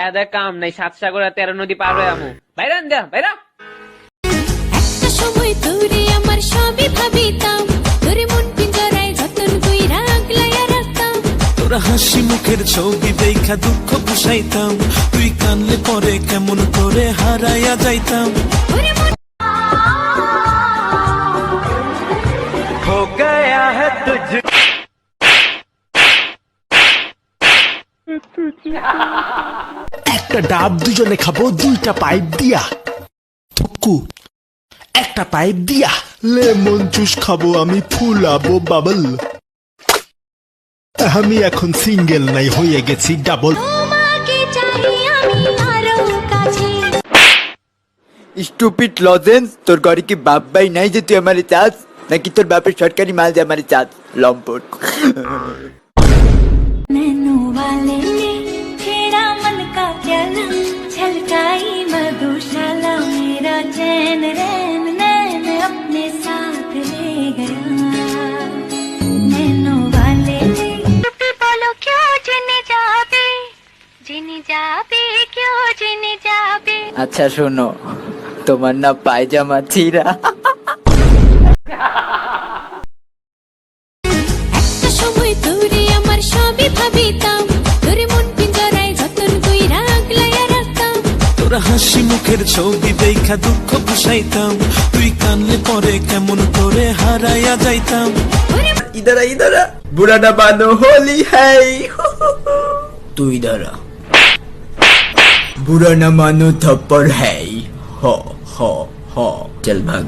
খায়া দেয় কাম নাই, 7 সাগর আর 13 নদী পার হয়ে আমু। বাইরান যা বাইরা। একটা সময় তোরে আমার সবই ভাবিতাম, তোরে মন পিঞ্জরায় যতন কইরা আগলাইয়া রাখতাম। তোরা হাসি মুখের ছবি দেখা দুঃখ বুঝাইতাম, তুই কানলে পরে কেমন করে হারাইয়া যাইতাম। ওরে মন हो गया है तुझ একটা ডাব দুজনে খাবো 2টা পাইপ দিয়া। থুকু একটা পাইপ দিয়া। লেমন জুস খাবো আমি, ফুলাবো বাবল। আমি এখন সিঙ্গেল নাই, হয়ে গেছি ডাবল। তোমাকে চাই আমি আরো কাছে। স্টুপিড লজেন্স, তোর ঘরে কি বাপ ভাই নাই যে তুই আমারে চাস, নাকি তোর বাপের সরকারি মাল যে আমারে চাস? লম্পট। नैनो वाले ने छेड़ा मन का प्याला, छलकाई मधुशाला मेरा चैन रैन नैन अपने साथ ले गया। नैनो वाले ने बोलो क्यों जिने जाबे क्यों जिने जाबे। আচ্ছা শোনো, তোমার না পায়জামা ছিঁড়া? একটা সময় তোরে আমার সবই ভাবিতাম, তোরে মন পিঞ্জরায় যতন কইরা আগলাইয়া রাখতাম। তোরা হাসি মুখের ছবি দেখা দুঃখ বুঝাইতাম, তুই কানলে পরে কেমন করে হারাইয়া যাইতাম। ওরে ইদারা ইদারা, বুড়া না বানো হোলি হ্যাই। তুই ইদারা, বুড়া না মানো থপ্পড় হ্যাই। হ হ হ, চল ভাগ।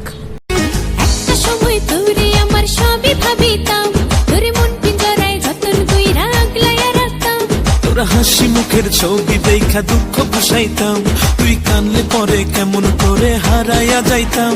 একটা সময় তোরে আমার সবই ভাবিতাম, তোরে মন পিঞ্জরায় যতন কইরা আগলাইয়া রাখতাম। তোরা হাসি মুখের ছবি দেখা দুঃখ বুঝাইতাম, তুই কানলে পরে কেমন করে হারাইয়া যাইতাম।